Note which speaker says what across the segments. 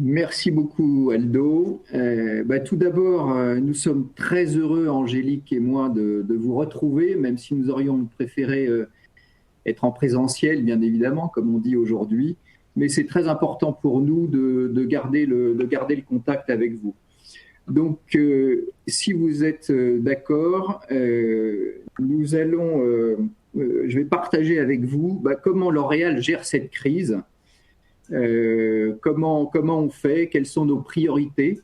Speaker 1: Merci beaucoup, Aldo. Tout d'abord, nous sommes très heureux, Angélique et moi, de vous retrouver, même si nous aurions préféré être en présentiel, bien évidemment, comme on dit aujourd'hui. Mais c'est très important pour nous de garder de garder le contact avec vous. Donc, si vous êtes d'accord, je vais partager avec vous comment L'Oréal gère cette crise, comment on fait, quelles sont nos priorités.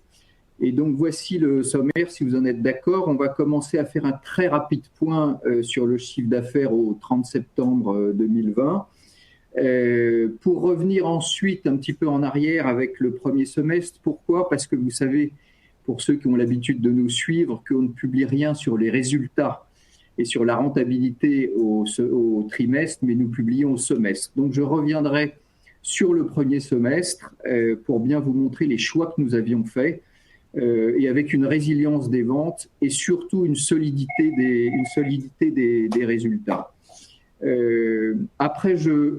Speaker 1: Et donc, voici le sommaire, si vous en êtes d'accord. On va commencer à faire un très rapide point sur le chiffre d'affaires au 30 septembre 2020. Pour revenir ensuite un petit peu en arrière avec le premier semestre. Pourquoi? Parce que vous savez, pour ceux qui ont l'habitude de nous suivre, qu'on ne publie rien sur les résultats et sur la rentabilité au trimestre, mais nous publions au semestre. Donc je reviendrai sur le premier semestre pour bien vous montrer les choix que nous avions faits et avec une résilience des ventes et surtout une solidité des résultats. Après, je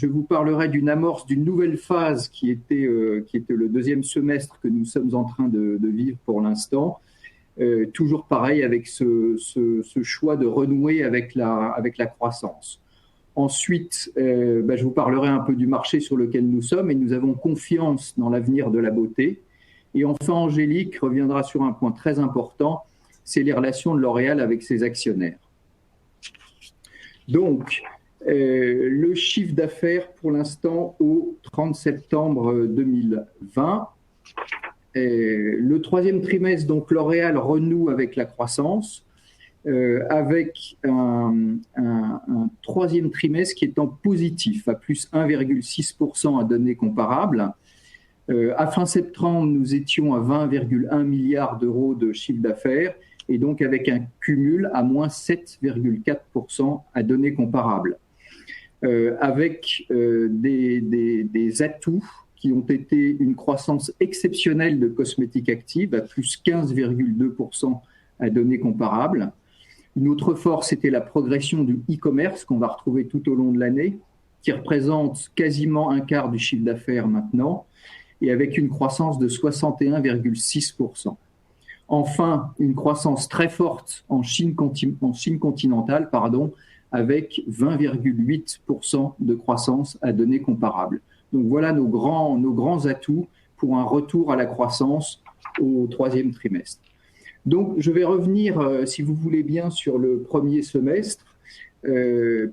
Speaker 1: vous parlerai d'une amorce d'une nouvelle phase qui était le deuxième semestre que nous sommes en train de vivre pour l'instant. Toujours pareil avec ce choix de renouer avec la croissance. Ensuite, je vous parlerai un peu du marché sur lequel nous sommes et nous avons confiance dans l'avenir de la beauté. Et enfin, Angélique reviendra sur un point très important, c'est les relations de L'Oréal avec ses actionnaires. Donc, le chiffre d'affaires pour l'instant au 30 septembre 2020. Le troisième trimestre, donc L'Oréal renoue avec la croissance, avec un troisième trimestre qui est en positif, à plus 1,6% à données comparables. À fin septembre, nous étions à 20,1 milliards d'euros de chiffre d'affaires et donc avec un cumul à moins 7,4% à données comparables. Avec des atouts qui ont été une croissance exceptionnelle de cosmétiques actives à plus 15,2% à données comparables. Une autre force était la progression du e-commerce qu'on va retrouver tout au long de l'année, qui représente quasiment un quart du chiffre d'affaires maintenant, et avec une croissance de 61,6%. Enfin, une croissance très forte en Chine continentale, avec 20,8% de croissance à données comparables. Donc voilà nos grands atouts pour un retour à la croissance au troisième trimestre. Donc je vais revenir, si vous voulez bien, sur le premier semestre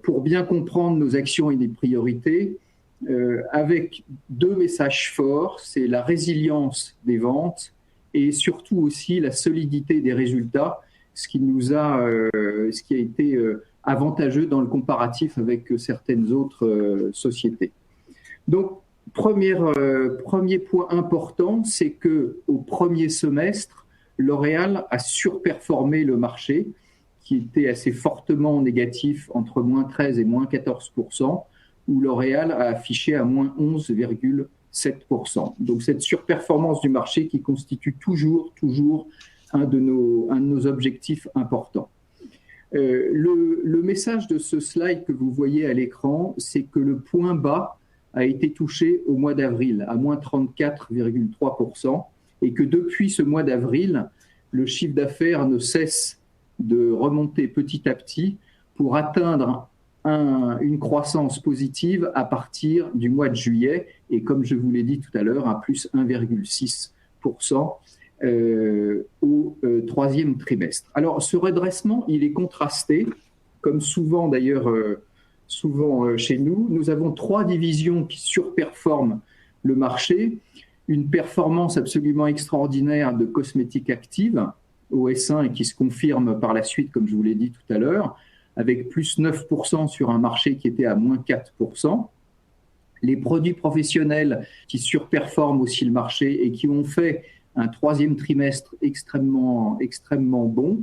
Speaker 1: pour bien comprendre nos actions et nos priorités, avec deux messages forts, c'est la résilience des ventes et surtout aussi la solidité des résultats, ce qui a été avantageux dans le comparatif avec certaines autres sociétés. Donc, premier point important, c'est que au premier semestre, L'Oréal a surperformé le marché, qui était assez fortement négatif, entre moins 13 et moins 14%, où L'Oréal a affiché à moins 11,7%. Donc cette surperformance du marché qui constitue toujours un de nos objectifs importants. Le message de ce slide que vous voyez à l'écran, c'est que le point bas a été touché au mois d'avril, à moins 34,3%, et que depuis ce mois d'avril, le chiffre d'affaires ne cesse de remonter petit à petit pour atteindre une croissance positive à partir du mois de juillet, et comme je vous l'ai dit tout à l'heure, à plus 1,6% au troisième trimestre. Alors, ce redressement, il est contrasté, comme souvent d'ailleurs, chez nous. Nous avons trois divisions qui surperforment le marché. Une performance absolument extraordinaire de cosmétiques actives, OS1, et qui se confirme par la suite, comme je vous l'ai dit tout à l'heure, avec plus 9% sur un marché qui était à moins 4%. Les produits professionnels qui surperforment aussi le marché et qui ont fait un troisième trimestre extrêmement bon,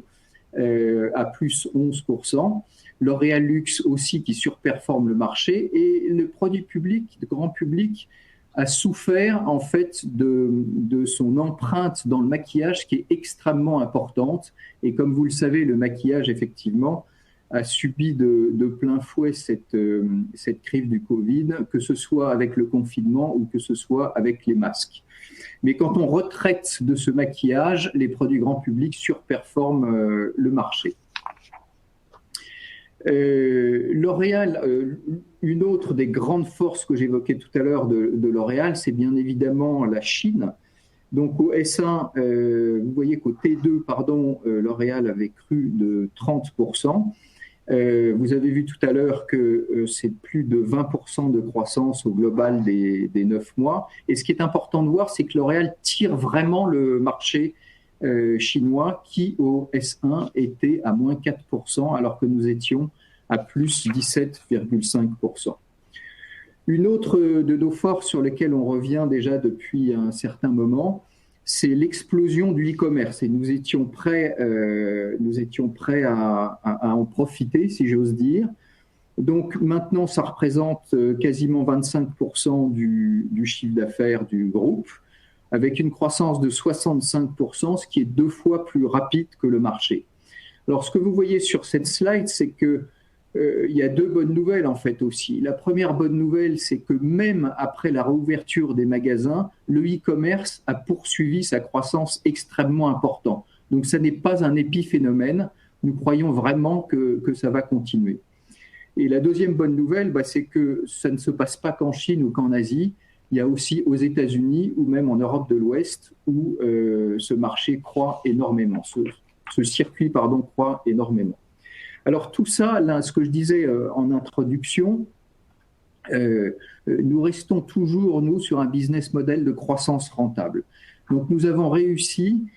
Speaker 1: à plus 11%. L'Oréal Luxe aussi qui surperforme le marché. Et le produit public, le grand public, a souffert en fait de son empreinte dans le maquillage qui est extrêmement importante. Et comme vous le savez, le maquillage, effectivement, a subi de plein fouet cette crise du Covid, que ce soit avec le confinement ou que ce soit avec les masques. Mais quand on retraite de ce maquillage, les produits grand public surperforment le marché. L'Oréal, une autre des grandes forces que j'évoquais tout à l'heure de L'Oréal, c'est bien évidemment la Chine. Donc au S1, vous voyez qu'au T2, L'Oréal avait cru de 30%. Vous avez vu tout à l'heure que c'est plus de 20% de croissance au global des 9 mois. Et ce qui est important de voir, c'est que L'Oréal tire vraiment le marché chinois qui, au S1, était à moins 4%, alors que nous étions à plus 17,5%. Une autre de nos forces sur lesquelles on revient déjà depuis un certain moment, c'est l'explosion du e-commerce. Et nous étions prêts à en profiter, si j'ose dire. Donc maintenant, ça représente quasiment 25% du chiffre d'affaires du groupe, avec une croissance de 65%, ce qui est 2 fois plus rapide que le marché. Alors, ce que vous voyez sur cette slide, c'est que il y a 2 bonnes nouvelles en fait aussi. La première bonne nouvelle, c'est que même après la réouverture des magasins, le e-commerce a poursuivi sa croissance extrêmement importante. Donc, ça n'est pas un épiphénomène. Nous croyons vraiment que ça va continuer. Et la deuxième bonne nouvelle, c'est que ça ne se passe pas qu'en Chine ou qu'en Asie. Il y a aussi aux États-Unis ou même en Europe de l'Ouest où ce marché croît énormément, ce circuit croît énormément. Alors tout ça, là, ce que je disais en introduction, nous restons toujours, nous, sur un business model de croissance rentable. Donc nous avons réussi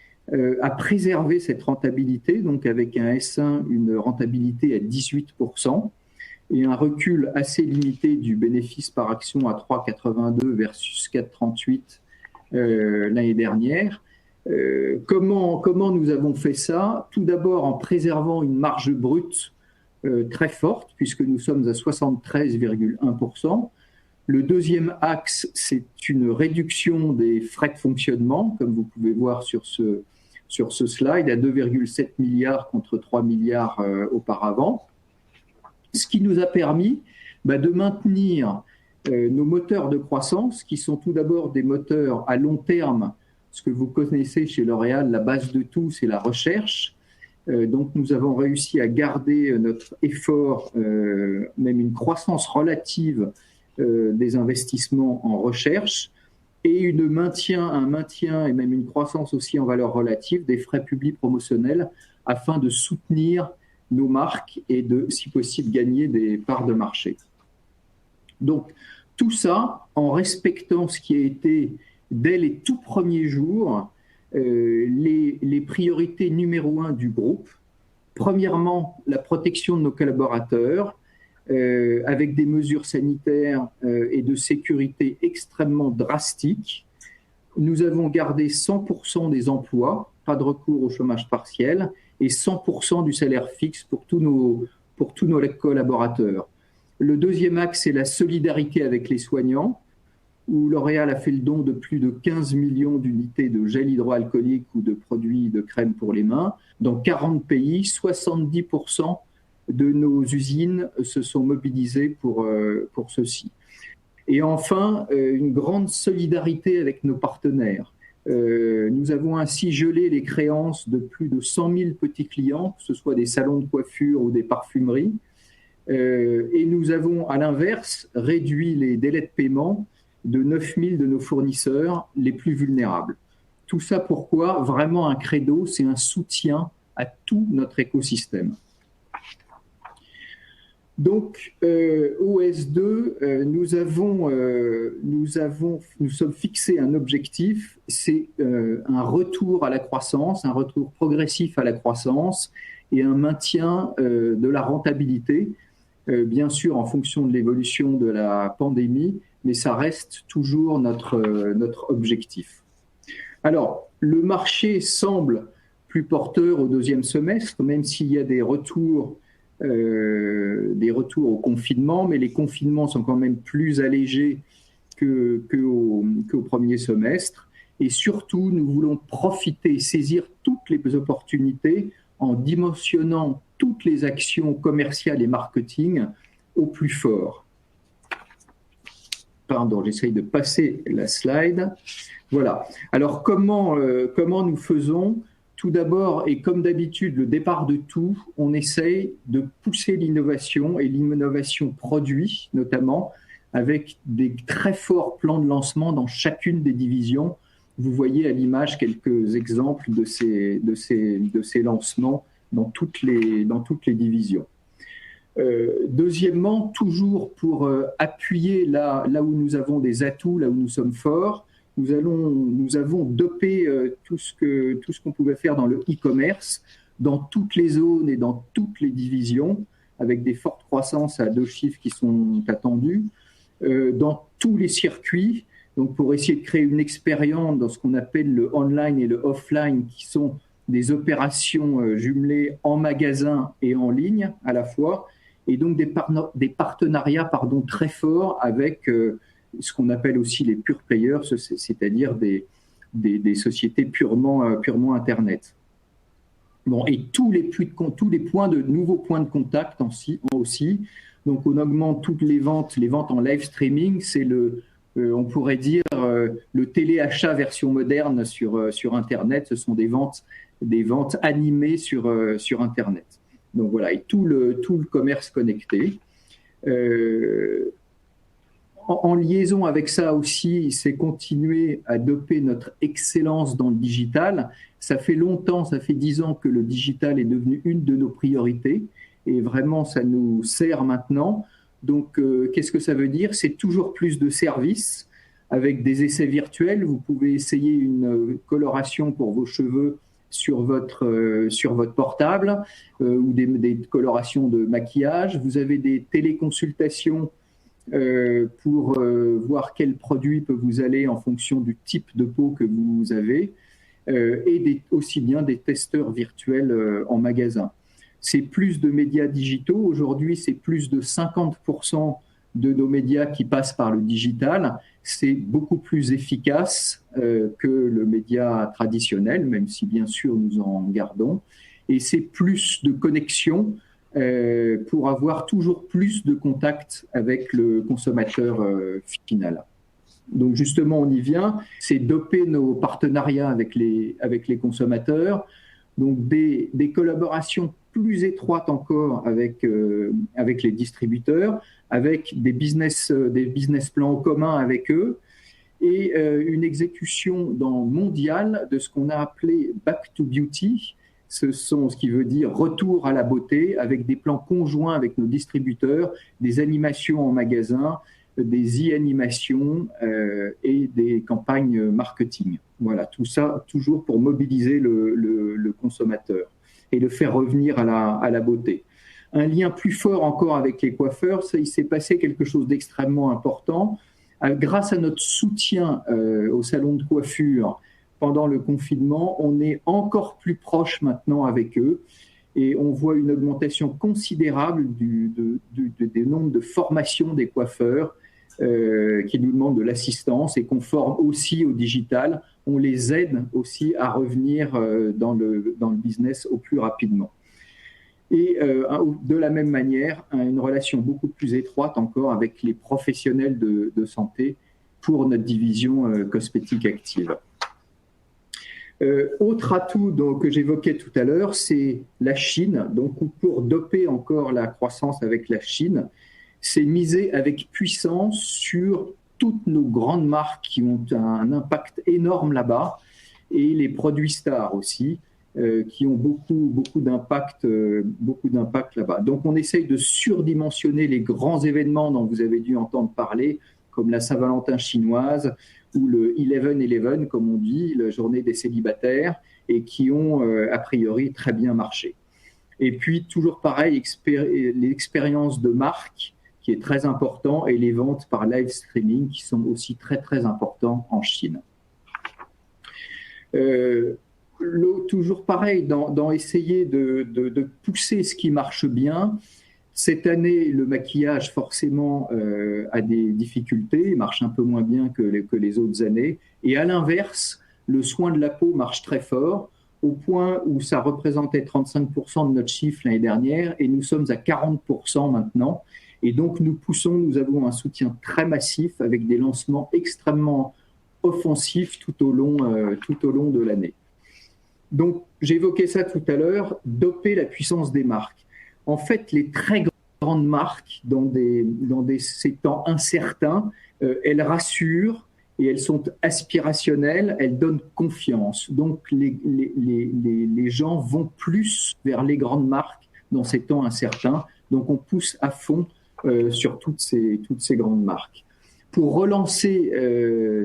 Speaker 1: à préserver cette rentabilité, donc avec un S1, une rentabilité à 18%, et un recul assez limité du bénéfice par action à 3,82 versus 4,38 l'année dernière. Comment nous avons fait ça? Tout d'abord en préservant une marge brute très forte, puisque nous sommes à 73,1%. Le deuxième axe, c'est une réduction des frais de fonctionnement, comme vous pouvez voir sur ce slide, à 2,7 milliards contre 3 milliards auparavant. Ce qui nous a permis de maintenir nos moteurs de croissance, qui sont tout d'abord des moteurs à long terme. Ce que vous connaissez chez L'Oréal, la base de tout, c'est la recherche. Donc, nous avons réussi à garder notre effort, même une croissance relative des investissements en recherche et un maintien et même une croissance aussi en valeur relative des frais publics promotionnels afin de soutenir nos marques et de, si possible, gagner des parts de marché. Donc, tout ça en respectant ce qui a été, dès les tout premiers jours, les priorités numéro 1 du groupe. Premièrement, la protection de nos collaborateurs, avec des mesures sanitaires et de sécurité extrêmement drastiques. Nous avons gardé 100% des emplois, pas de recours au chômage partiel, et 100% du salaire fixe pour tous nos collaborateurs. Le deuxième axe, c'est la solidarité avec les soignants, où L'Oréal a fait le don de plus de 15 millions d'unités de gel hydroalcoolique ou de produits de crème pour les mains. Dans 40 pays, 70% de nos usines se sont mobilisées pour ceci. Et enfin, une grande solidarité avec nos partenaires. Nous avons ainsi gelé les créances de plus de 100 000 petits clients, que ce soit des salons de coiffure ou des parfumeries. Et nous avons, à l'inverse, réduit les délais de paiement de 9 000 de nos fournisseurs les plus vulnérables. Tout ça pourquoi? Vraiment un credo, c'est un soutien à tout notre écosystème. Donc, au S2, nous sommes fixés un objectif, c'est un retour à la croissance, un retour progressif à la croissance et un maintien de la rentabilité, bien sûr en fonction de l'évolution de la pandémie, mais ça reste toujours notre objectif. Alors, le marché semble plus porteur au deuxième semestre, même s'il y a des retours au confinement, mais les confinements sont quand même plus allégés qu'au premier semestre. Et surtout, nous voulons saisir toutes les opportunités en dimensionnant toutes les actions commerciales et marketing au plus fort. Pardon, j'essaye de passer la slide. Voilà. Alors, comment nous faisons? Tout d'abord, et comme d'habitude, le départ de tout, on essaye de pousser l'innovation et l'innovation produit, notamment, avec des très forts plans de lancement dans chacune des divisions. Vous voyez à l'image quelques exemples de ces lancements dans toutes les divisions. Deuxièmement, toujours pour appuyer là où nous avons des atouts, là où nous sommes forts, nous avons dopé tout ce qu'on pouvait faire dans le e-commerce, dans toutes les zones et dans toutes les divisions, avec des fortes croissances à 2 chiffres qui sont attendus, dans tous les circuits, donc pour essayer de créer une expérience dans ce qu'on appelle le online et le offline, qui sont des opérations jumelées en magasin et en ligne à la fois, et donc des partenariats très forts avec ce qu'on appelle aussi les pure players, c'est-à-dire des sociétés purement Internet. Bon, et tous les nouveaux points de contact aussi. Donc, on augmente toutes les ventes en live streaming. C'est on pourrait dire, le téléachat version moderne sur Internet. Ce sont des ventes animées sur Internet. Donc voilà, et tout le commerce connecté. En liaison avec ça aussi, c'est continuer à doper notre excellence dans le digital. Ça fait 10 ans que le digital est devenu une de nos priorités et vraiment ça nous sert maintenant. Donc qu'est-ce que ça veut dire? C'est toujours plus de services avec des essais virtuels. Vous pouvez essayer une coloration pour vos cheveux sur votre portable ou des colorations de maquillage. Vous avez des téléconsultations pour voir quel produit peut vous aller en fonction du type de peau que vous avez et aussi bien des testeurs virtuels en magasin. C'est plus de médias digitaux. Aujourd'hui, c'est plus de 50% de nos médias qui passent par le digital. C'est beaucoup plus efficace que le média traditionnel, même si bien sûr nous en gardons. Et c'est plus de connexion pour avoir toujours plus de contact avec le consommateur final. Donc justement, on y vient, c'est doper nos partenariats avec les consommateurs, donc des collaborations plus étroites encore avec les distributeurs, avec des business plans communs avec eux, et une exécution mondiale de ce qu'on a appelé Back to Beauty. Ce qui veut dire retour à la beauté, avec des plans conjoints avec nos distributeurs, des animations en magasin, des e-animations et des campagnes marketing. Voilà, tout ça toujours pour mobiliser le consommateur et le faire revenir à la beauté. Un lien plus fort encore avec les coiffeurs, il s'est passé quelque chose d'extrêmement important. Grâce à notre soutien au salon de coiffure, pendant le confinement, on est encore plus proche maintenant avec eux et on voit une augmentation considérable des nombres de formations des coiffeurs qui nous demandent de l'assistance et qu'on forme aussi au digital. On les aide aussi à revenir dans le business au plus rapidement. Et de la même manière, une relation beaucoup plus étroite encore avec les professionnels de santé pour notre division cosmétique active. Autre atout que j'évoquais tout à l'heure, c'est la Chine. Donc, pour doper encore la croissance avec la Chine, c'est miser avec puissance sur toutes nos grandes marques qui ont un impact énorme là-bas et les produits stars aussi, qui ont beaucoup d'impact là-bas. Donc, on essaye de surdimensionner les grands événements dont vous avez dû entendre parler, comme la Saint-Valentin chinoise ou le 11/11, comme on dit, la journée des célibataires, et qui ont a priori très bien marché. Et puis, toujours pareil, l'expérience de marque, qui est très important, et les ventes par live streaming, qui sont aussi très, très importants en Chine. Toujours pareil, dans essayer de pousser ce qui marche bien. Cette année, le maquillage, forcément, a des difficultés, marche un peu moins bien que les autres années. Et à l'inverse, le soin de la peau marche très fort. au point où ça représentait 35% de notre chiffre l'année dernière, et nous sommes à 40% maintenant. Et donc, nous avons un soutien très massif avec des lancements extrêmement offensifs tout au long de l'année. Donc, j'évoquais ça tout à l'heure, doper la puissance des marques. En fait, les très grandes marques, dans ces temps incertains, elles rassurent et elles sont aspirationnelles, elles donnent confiance. Donc, les gens vont plus vers les grandes marques dans ces temps incertains. Donc, on pousse à fond sur toutes ces grandes marques. Pour relancer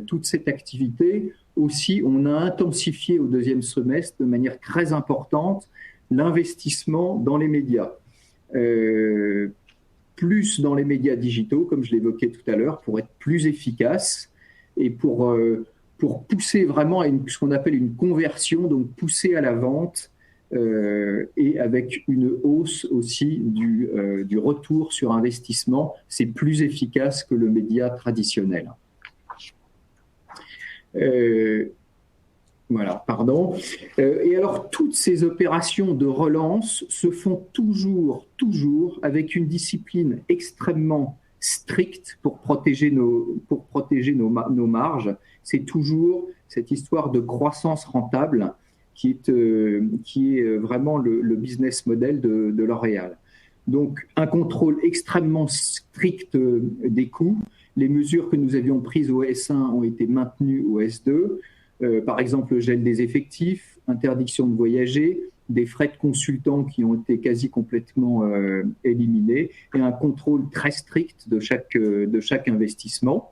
Speaker 1: toute cette activité, aussi, on a intensifié au deuxième semestre de manière très importante l'investissement dans les médias. Plus dans les médias digitaux, comme je l'évoquais tout à l'heure, pour être plus efficace et pour pousser vraiment à ce qu'on appelle une conversion, donc pousser à la vente et avec une hausse aussi du retour sur investissement. C'est plus efficace que le média traditionnel. Voilà, pardon. Et alors, toutes ces opérations de relance se font toujours avec une discipline extrêmement stricte pour protéger nos marges. C'est toujours cette histoire de croissance rentable qui est vraiment le business model de L'Oréal. Donc, un contrôle extrêmement strict des coûts. Les mesures que nous avions prises au S1 ont été maintenues au S2. Par exemple, le gel des effectifs, interdiction de voyager, des frais de consultants qui ont été quasi complètement éliminés et un contrôle très strict de chaque investissement.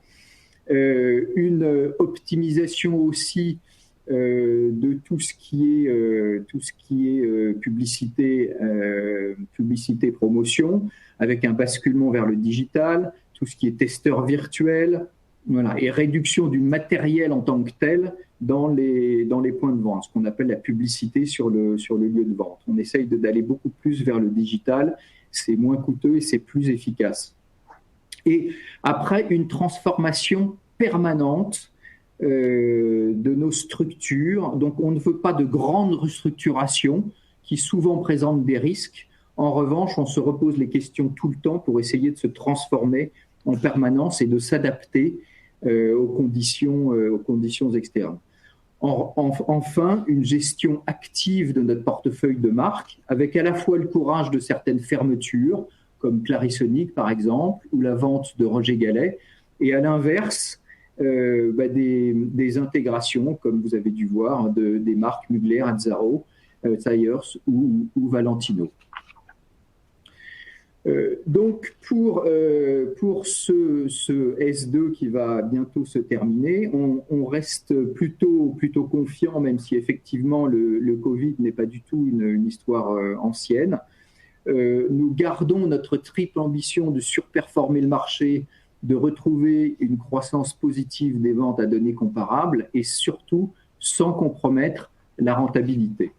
Speaker 1: Une optimisation aussi de tout ce qui est publicité promotion, avec un basculement vers le digital, tout ce qui est testeur virtuel, voilà, et réduction du matériel en tant que tel dans les points de vente, ce qu'on appelle la publicité sur le lieu de vente. On essaye d'aller beaucoup plus vers le digital, c'est moins coûteux et c'est plus efficace. Et après, une transformation permanente de nos structures. Donc, on ne veut pas de grandes restructurations qui souvent présentent des risques. En revanche, on se repose les questions tout le temps pour essayer de se transformer en permanence et de s'adapter aux conditions externes. Enfin, une gestion active de notre portefeuille de marques, avec à la fois le courage de certaines fermetures, comme Clarisonic par exemple, ou la vente de Roger Gallet, et à l'inverse, des intégrations, comme vous avez dû voir, des marques Mugler, Azzaro, Tyers ou Valentino. Donc, pour ce S2 qui va bientôt se terminer, on reste plutôt confiant, même si effectivement le Covid n'est pas du tout une histoire ancienne. Nous gardons notre triple ambition de surperformer le marché, de retrouver une croissance positive des ventes à données comparables et surtout sans compromettre la rentabilité.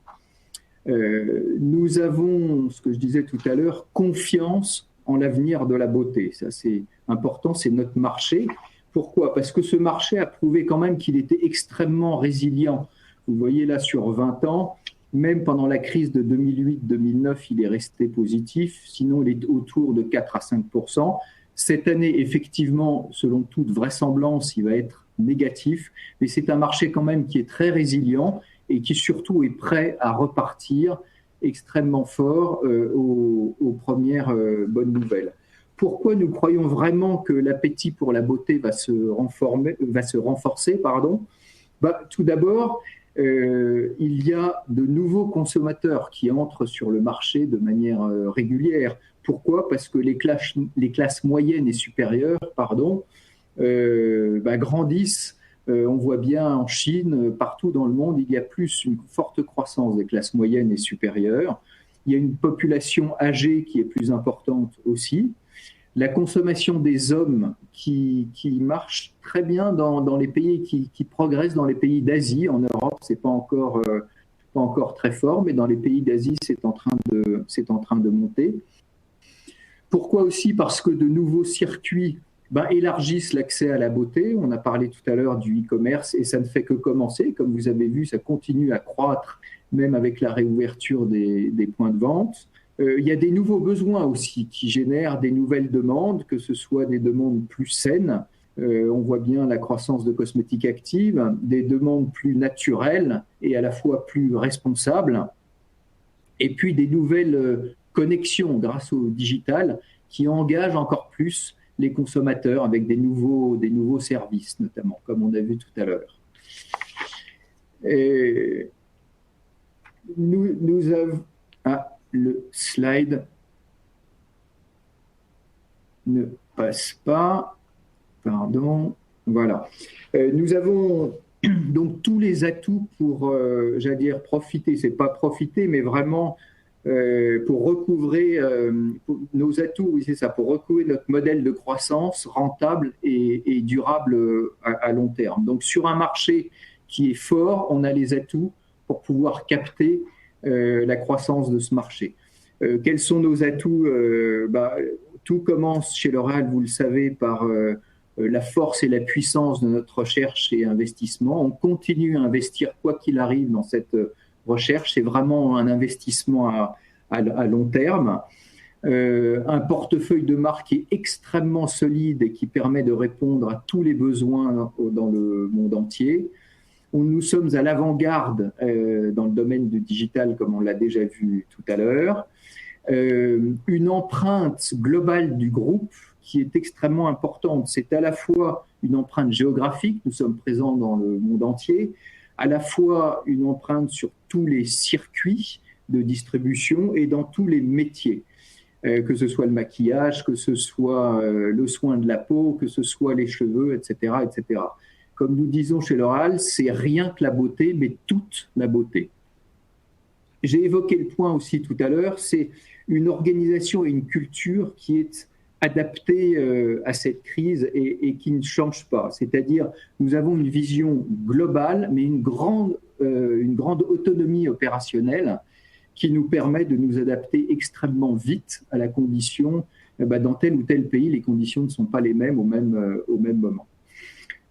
Speaker 1: Nous avons, ce que je disais tout à l'heure, confiance en l'avenir de la beauté. Ça, c'est important, c'est notre marché. Pourquoi ? Parce que ce marché a prouvé quand même qu'il était extrêmement résilient. Vous voyez là, sur 20 ans, même pendant la crise de 2008-2009, il est resté positif. Sinon, il est autour de 4 à 5%. Cette année, effectivement, selon toute vraisemblance, il va être négatif. Mais c'est un marché quand même qui est très résilient et qui surtout est prêt à repartir extrêmement fort aux premières bonnes nouvelles. Pourquoi nous croyons vraiment que l'appétit pour la beauté va se renforcer, Tout d'abord, il y a de nouveaux consommateurs qui entrent sur le marché de manière régulière. Pourquoi ? Parce que les classes moyennes et supérieures grandissent. On voit bien en Chine, partout dans le monde, il y a une forte croissance des classes moyennes et supérieures. Il y a une population âgée qui est plus importante aussi. La consommation des hommes qui marche très bien dans les pays, qui progressent dans les pays d'Asie. En Europe, c'est pas encore très fort, mais dans les pays d'Asie, c'est en train de monter. Pourquoi aussi ? Parce que de nouveaux circuits élargissent l'accès à la beauté. On a parlé tout à l'heure du e-commerce et ça ne fait que commencer. Comme vous avez vu, ça continue à croître, même avec la réouverture des points de vente. Il y a des nouveaux besoins aussi qui génèrent des nouvelles demandes, que ce soit des demandes plus saines. On voit bien la croissance de cosmétiques actives, des demandes plus naturelles et à la fois plus responsables. Et puis des nouvelles connexions grâce au digital qui engagent encore plus les consommateurs avec des nouveaux services, notamment, comme on a vu tout à l'heure. Et nous avons... Ah, le slide ne passe pas. Pardon. Voilà. Nous avons donc tous les atouts pour, j'allais dire, profiter. C'est pas profiter, mais vraiment pour recouvrer nos atouts, oui, c'est ça, pour recouvrer notre modèle de croissance rentable et durable à long terme. Donc, sur un marché qui est fort, on a les atouts pour pouvoir capter la croissance de ce marché. Quels sont nos atouts? Tout commence chez L'Oréal, vous le savez, par la force et la puissance de notre recherche et investissement. On continue à investir quoi qu'il arrive dans cette recherche. C'est vraiment un investissement à long terme. Un portefeuille de marque qui est extrêmement solide et qui permet de répondre à tous les besoins dans le monde entier. Nous sommes à l'avant-garde dans le domaine du digital, comme on l'a déjà vu tout à l'heure. Une empreinte globale du groupe qui est extrêmement importante. C'est à la fois une empreinte géographique, nous sommes présents dans le monde entier, à la fois une empreinte sur tous les circuits de distribution et dans tous les métiers, que ce soit le maquillage, que ce soit le soin de la peau, que ce soit les cheveux, etc., etc. Comme nous disons chez L'Oréal, c'est rien que la beauté, mais toute la beauté. J'ai évoqué le point aussi tout à l'heure, c'est une organisation et une culture qui est adaptée à cette crise et qui ne change pas. C'est-à-dire, nous avons une vision globale, mais une grande autonomie opérationnelle qui nous permet de nous adapter extrêmement vite à la condition. Dans tel ou tel pays, les conditions ne sont pas les mêmes au même moment.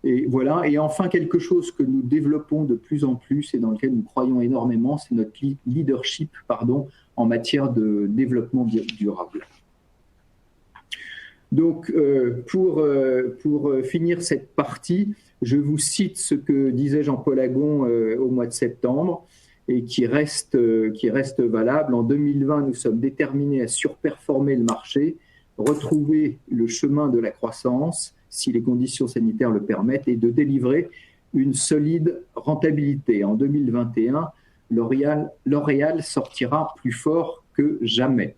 Speaker 1: Et voilà. Et enfin, quelque chose que nous développons de plus en plus et dans lequel nous croyons énormément, c'est notre leadership, en matière de développement durable. Donc, pour finir cette partie, je vous cite ce que disait Jean-Paul Agon au mois de septembre et qui reste valable. En 2020, nous sommes déterminés à surperformer le marché, retrouver le chemin de la croissance, si les conditions sanitaires le permettent, et de délivrer une solide rentabilité. En 2021, L'Oréal sortira plus fort que jamais.